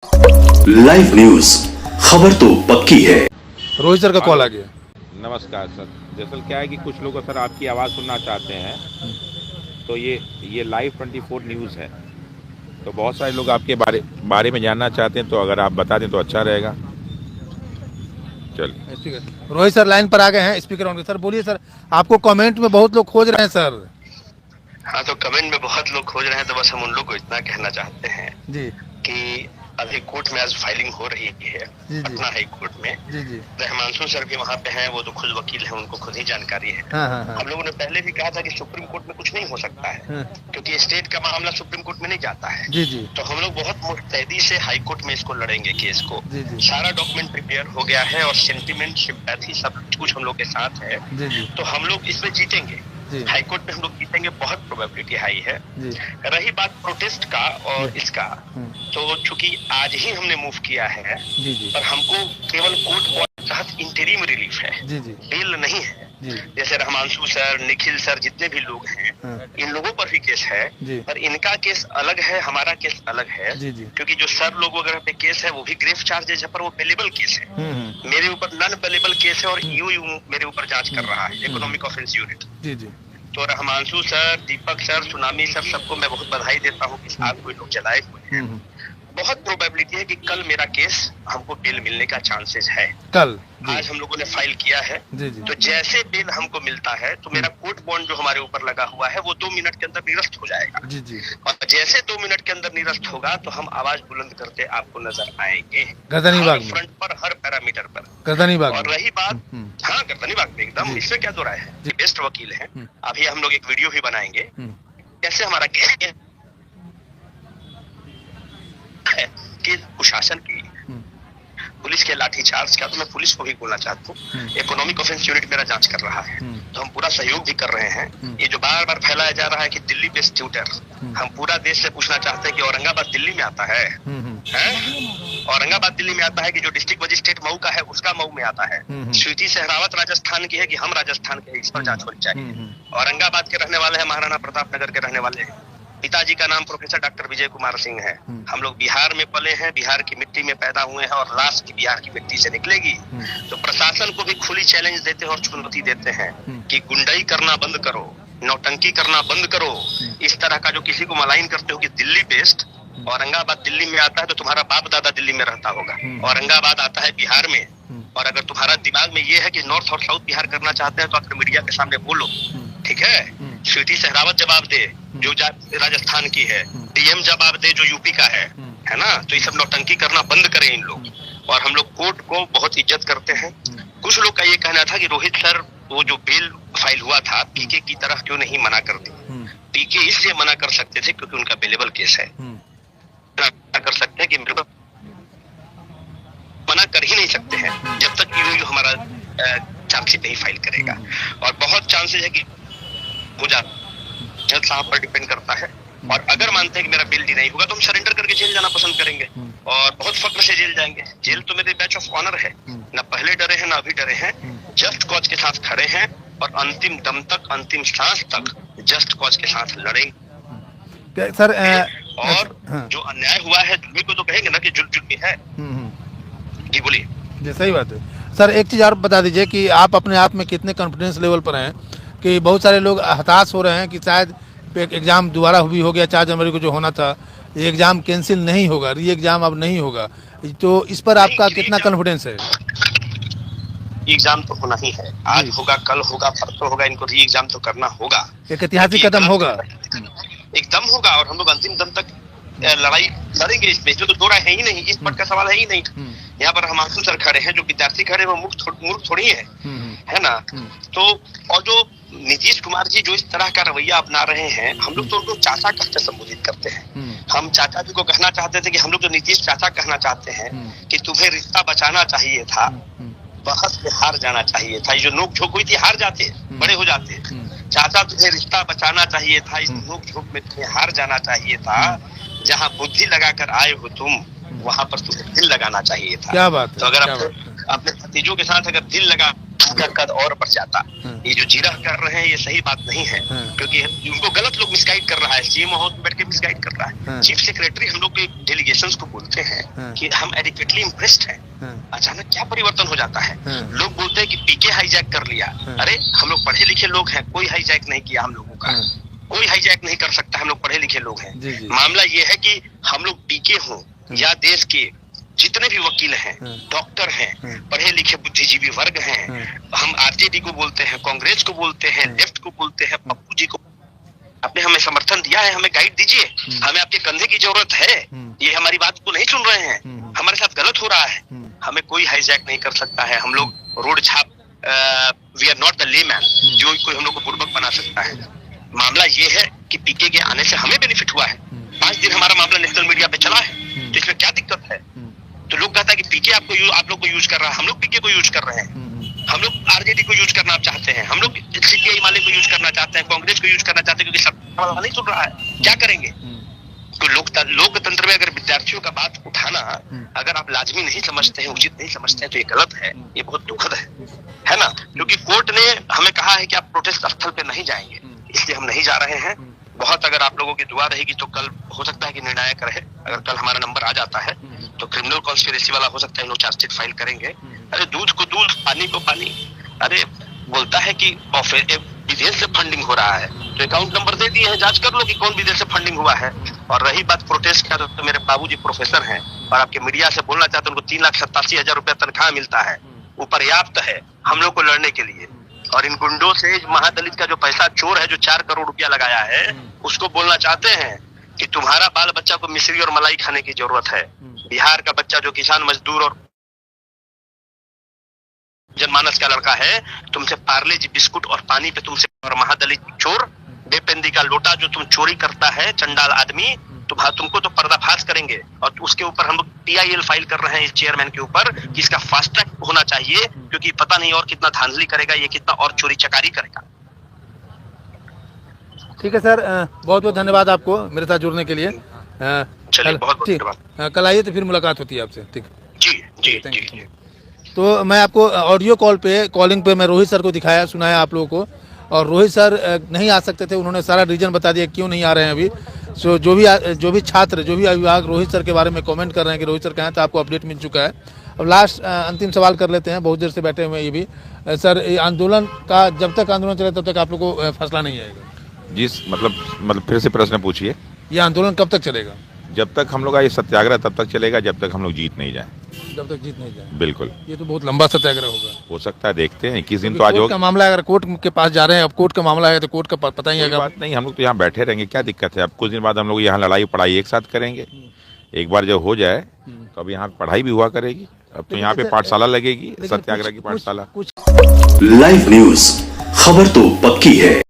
Live news, खबर तो पक्की है। रोहित सर का कॉल आ गया। नमस्कार सर। दरअसल क्या है कि कुछ लोग सर आपकी आवाज़ सुनना चाहते हैं, तो ये लाइव 24 न्यूज़ है, तो बहुत सारे लोग आपके बारे में जानना चाहते हैं, तो अगर आप बता दें तो अच्छा रहेगा। चलिए, स्पीकर रोहित सर लाइन पर आ गए हैं, स्पीकर ऑन। सर बोलिए सर, आपको कमेंट में बहुत लोग खोज रहे हैं सर। हाँ, तो कमेंट में बहुत लोग खोज रहे हैं, तो बस हम उन लोग को इतना कहना चाहते हैं जी कि अभी कोर्ट में आज फाइलिंग हो रही है जी पटना हाई कोर्ट में। जी रहमांशु सर भी वहाँ पे हैं, वो तो खुद वकील हैं, उनको खुद ही जानकारी है। हाँ। हम लोगों ने पहले भी कहा था कि सुप्रीम कोर्ट में कुछ नहीं हो सकता है, हाँ। क्योंकि स्टेट का मामला सुप्रीम कोर्ट में नहीं जाता है। जी तो हम लोग बहुत मुस्तैदी से हाई कोर्ट में इसको लड़ेंगे केस को। जी। सारा डॉक्यूमेंट प्रिपेयर हो गया है और सेंटिमेंट सिंपैथी सब कुछ हम लोग के साथ है। जी तो हम लोग इसमें जीतेंगे, हाई कोर्ट में हम लोग जीतेंगे, बहुत प्रोबेबिलिटी हाई है। जी। रही बात प्रोटेस्ट का और इसका, तो चूंकि आज ही हमने मूव किया है जी और हमको केवल कोर्ट के तहत इंटरिम रिलीफ है, जी बेल नहीं है। जी। जैसे रहमांशु सर, निखिल सर, जितने भी लोग हैं, इन लोगों पर भी केस है, पर इनका केस अलग है, हमारा केस अलग है। क्योंकि जो सर लोग वगैरह पे केस है वो भी ग्रेव चार्जेज है, पर वो पेलेबल केस है। मेरे ऊपर नॉन पेलेबल केस है और यूयू मेरे ऊपर जांच कर रहा है, इकोनॉमिक ऑफेंस यूनिट। जी। तो Rahmanshu sir, Deepak sir, Sunami sir, सबको मैं बहुत बधाई देता हूँ कि साथ कोई लोग चलाए हुए हैं। बहुत प्रोबेबिलिटी है कि कल मेरा केस हमको बेल मिलने का चांसेस है। कल आज हम लोगों ने फाइल किया है। जी। तो जैसे बेल हमको मिलता है तो मेरा कोर्ट बॉन्ड जो हमारे ऊपर लगा हुआ है वो 2 मिनट के अंदर निरस्त हो जाएगा। जी। और जैसे 2 मिनट के अंदर निरस्त होगा तो हम आवाज बुलंद करते आपको नजर आएंगे, गर्दनीबाग में, फ्रंट पर, हर पैरामीटर पर। गर्दनीबाग में। और रही बात, हाँ, गर्दनीबाग में एकदम, इसमें क्या दो राय है, बेस्ट वकील है। अभी हम लोग एक वीडियो भी बनाएंगे कैसे हमारा केस कि कुशासन की, पुलिस के लाठीचार्ज का। तो मैं पुलिस को भी बोलना चाहता हूँ, इकोनॉमिक ऑफेंस यूनिट मेरा जांच कर रहा है, तो हम पूरा सहयोग भी कर रहे हैं। ये जो बार बार फैलाया जा रहा है कि दिल्ली बेस्ड ट्यूटर, हम पूरा देश से पूछना चाहते हैं कि औरंगाबाद दिल्ली में आता है? औरंगाबाद दिल्ली में आता है कि जो डिस्ट्रिक्ट मजिस्ट्रेट मऊ का है उसका मऊ में आता है? स्वीटी सहरावत राजस्थान की है कि हम राजस्थान के? इस पर जांच होनी चाहिए। औरंगाबाद के रहने वाले हैं, महाराणा प्रताप नगर के रहने वाले हैं। पिताजी का नाम प्रोफेसर डॉक्टर विजय कुमार सिंह है। हम लोग बिहार में पले हैं, बिहार की मिट्टी में पैदा हुए हैं और लाश की बिहार की मिट्टी से निकलेगी। तो प्रशासन को भी खुली चैलेंज देते हैं और चुनौती देते हैं कि गुंडाई करना बंद करो, नौटंकी करना बंद करो। इस तरह का जो किसी को मलाइन करते हो कि दिल्ली बेस्ड, औरंगाबाद दिल्ली में आता है तो तुम्हारा बाप दादा दिल्ली में रहता होगा। औरंगाबाद आता है बिहार में, और अगर तुम्हारा दिमाग में ये है कि नॉर्थ और साउथ बिहार करना चाहते हैं तो आकर मीडिया के सामने बोलो, ठीक है? स्वीटी सहरावत जवाब दे जो राजस्थान की है, डीएम जवाब दे जो यूपी का है ना? तो ये सब नौटंकी करना बंद करें इन लोग। और हम लोग कोर्ट को बहुत इज्जत करते हैं। कुछ लोग का ये कहना था कि रोहित सर वो जो बेल फाइल हुआ था पीके की तरह क्यों नहीं मना कर दी? पीके इसलिए मना कर सकते थे क्योंकि उनका बेलेबल केस है। कर सकते हैं कि मना कर ही नहीं सकते हैं जब तक यूयू हमारा चार्जशीट नहीं फाइल करेगा। और बहुत चांसेस है कि मुझे जज साहब पर डिपेंड करता है। और अगर मानते हैं कि मेरा बेल नहीं होगा तो हम सरेंडर करके जेल जाना पसंद करेंगे और बहुत फक्र से जेल जाएंगे। जेल तो मेरे बैच ऑफ ऑनर है, ना पहले डरे हैं ना अभी डरे हैं। जस्ट कॉज के साथ खड़े हैं और अंतिम दम तक, अंतिम सांस तक जस्ट कॉज के साथ लड़ेंगे सर। और जो अन्याय हुआ है जुल्मी को तो कहेंगे ना कि जुल्मी है। जी बोलिए। जी, सही बात है सर। एक चीज और बता दीजिए कि आप अपने आप में कितने कॉन्फिडेंस लेवल पर हैं कि बहुत सारे लोग हताश हो रहे हैं कि शायद एग्जाम दोबारा भी हो गया, 4 जनवरी को जो होना था, ये एग्जाम कैंसिल नहीं होगा, री एग्जाम अब नहीं होगा, तो इस पर आपका कितना कॉन्फिडेंस है? एग्जाम तो होना ही है, आज होगा, कल होगा, परसों होगा, इनको री एग्जाम तो करना होगा। एक ऐतिहासिक कदम होगा, एकदम होगा। और हम लोग अंतिम दम तक लड़ाई लड़ेंगे इसमें, जो तो दो राय है ही नहीं, इस पट का सवाल है ही नहीं। यहाँ पर रहमांशु सर खड़े हैं, जो विद्यार्थी खड़े हैं वो मूर्ख थोड़ी है ना? तो और जो नीतीश कुमार जी जो इस तरह का रवैया अपना रहे हैं, हम लोग तो उनको चाचा कहकर संबोधित करते हैं। हम चाचा जी को कहना चाहते थे कि हम लोग तो नीतीश चाचा कहना चाहते हैं कि तुम्हें रिश्ता बचाना चाहिए था, बहस में हार जाना चाहिए था। ये जो नोक झोंक हुई थी, हार जाते, बड़े हो जाते। चाचा तुम्हें रिश्ता बचाना चाहिए था, इस नोक झोंक में तुम्हें हार जाना चाहिए था। जहाँ बुद्धि लगाकर आए हो तुम, वहाँ पर तुम्हें दिल लगाना चाहिए था। क्या बात है? तो अगर अपने भतीजों के साथ अगर दिल लगा उनका कद और बढ़ जाता। ये जो जिरह कर रहे हैं ये सही बात नहीं है, क्योंकि उनको गलत लोग मिसगाइड कर रहा है, सीएम हाउस में बैठ के मिसगाइड कर रहा है। चीफ सेक्रेटरी हम लोग के डेलीगेशंस को बोलते हैं कि हम एडिक्वेटली इम्प्रेस्ड हैं, अचानक क्या परिवर्तन हो जाता है। लोग बोलते हैं कि पीके हाईजैक कर लिया, अरे हम लोग पढ़े लिखे लोग हैं, कोई हाईजैक नहीं किया हम लोगों का, कोई हाईजैक नहीं कर सकता, हम लोग पढ़े लिखे लोग हैं। मामला ये है कि हम लोग पीके हों या देश के जितने भी वकील हैं, डॉक्टर हैं, पढ़े लिखे बुद्धिजीवी वर्ग हैं, हम आरजेडी को बोलते हैं, कांग्रेस को बोलते हैं, लेफ्ट को बोलते हैं, पप्पू जी को, आपने हमें समर्थन दिया है, हमें गाइड दीजिए, हमें आपके कंधे की जरूरत है। ये हमारी बात को नहीं सुन रहे हैं, हमारे साथ गलत हो रहा है, हमें कोई हाईजैक नहीं कर सकता है। हम लोग रोड छाप, we are not the layman जो कोई हम लोग को बुर्बक बना सकता है। मामला ये है कि पीके के आने से हमें बेनिफिट हुआ है, 5 दिन हमारा मामला नेशनल मीडिया पे चला है, तो इसमें क्या दिक्कत है। तो लोग कहता है कि पीके आप लोग को यूज कर रहा है, हम लोग पीके को यूज कर रहे हैं, हम लोग आरजेडी को यूज करना चाहते हैं, हम लोग सीपीआई माले को यूज करना चाहते हैं, कांग्रेस को यूज करना चाहते हैं, क्योंकि सरकार वाला नहीं सुन रहा है, क्या करेंगे। तो लोकतंत्र में अगर विद्यार्थियों का बात उठाना अगर आप लाजमी नहीं समझते हैं, उचित नहीं समझते हैं, तो ये गलत है, ये बहुत दुखद है ना। क्योंकि कोर्ट ने हमें कहा है कि आप प्रोटेस्ट स्थल पे नहीं जाएंगे, इसलिए हम नहीं जा रहे हैं। बहुत अगर आप लोगों की दुआ रहेगी तो कल हो सकता है कि निर्णायक रहे, अगर कल हमारा नंबर आ जाता है तो क्रिमिनल कॉन्स्पिरेसी वाला हो सकता है, लोग चार्जशीट फाइल करेंगे। अरे दूध को दूध, पानी को पानी, अरे बोलता है कि विदेश से फंडिंग हो रहा है तो अकाउंट नंबर दे दिए हैं, जांच कर लो कि कौन विदेश से फंडिंग हुआ है। और रही बात प्रोटेस्ट का, तो मेरे बाबूजी प्रोफेसर हैं और आपके मीडिया से बोलना चाहते हैं, उनको 3,87,000 रुपया तनख्वाह मिलता है, वो पर्याप्त है हम लोग को लड़ने के लिए। और इन गुंडों से महादलित का जो पैसा चोर है, जो 4 करोड़ रुपया लगाया है, उसको बोलना चाहते हैं कि तुम्हारा बाल बच्चा को मिश्री और मलाई खाने की जरूरत है। बिहार का बच्चा जो किसान मजदूर और जनमानस का लड़का है, तुमसे पार्ले जी बिस्कुट और पानी पे तुमसे, और महादलित चोर बेपेंदी का लोटा जो तुम चोरी करता है, चंडाल आदमी, तुमको तो पर्दाफाश करेंगे। और उसके ऊपर हम लोग PIL फाइल कर रहे हैं इस चेयरमैन के ऊपर कि इसका फास्ट ट्रैक होना चाहिए, क्योंकि पता नहीं और कितना धांधली करेगा, ये कितना और चोरी चकारी करेगा। ठीक है सर, बहुत बहुत धन्यवाद आपको मेरे साथ जुड़ने के लिए। चलिए, बहुत बहुत धन्यवाद। कल आइए तो फिर मुलाकात होती है आपसे। ठीक, जी जी जी। तो मैं आपको ऑडियो कॉलिंग पे मैं रोहित सर को दिखाया, सुनाया आप लोगों को, और रोहित सर नहीं आ सकते थे, उन्होंने सारा रीजन बता दिया क्यों नहीं आ रहे हैं अभी। सो जो भी छात्र, जो भी अभिभावक रोहित सर के बारे में कमेंट कर रहे हैं कि रोहित सर कहाँ हैं, तो आपको अपडेट मिल चुका है। अब लास्ट अंतिम सवाल कर लेते हैं, बहुत देर से बैठे हुए हैं ये भी। सर, आंदोलन का जब तक आंदोलन चले तब तक आप लोग को फैसला नहीं आएगा? जी, मतलब फिर से प्रश्न पूछिए। ये आंदोलन कब तक चलेगा? जब तक हम लोग का ये सत्याग्रह तब तक चलेगा जब तक हम लोग जीत नहीं जाए। जब तक जीत नहीं जाए, बिल्कुल। ये तो बहुत लंबा सत्याग्रह होगा। हो सकता है, देखते हैं, 21 दिन तो आज होगा। का मामला, अगर कोर्ट के पास जा रहे हैं, अब कोर्ट का मामला है तो कोर्ट का पता ही है। बात नहीं, हम लोग तो यहाँ बैठे रहेंगे, क्या दिक्कत है। अब कुछ दिन बाद हम लोग यहाँ लड़ाई पढ़ाई एक साथ करेंगे। एक बार जब हो जाए तो अब यहाँ पढ़ाई भी हुआ करेगी। अब तो यहाँ पे पाठशाला लगेगी, सत्याग्रह की पाठशाला। लाइव न्यूज, खबर तो पक्की है।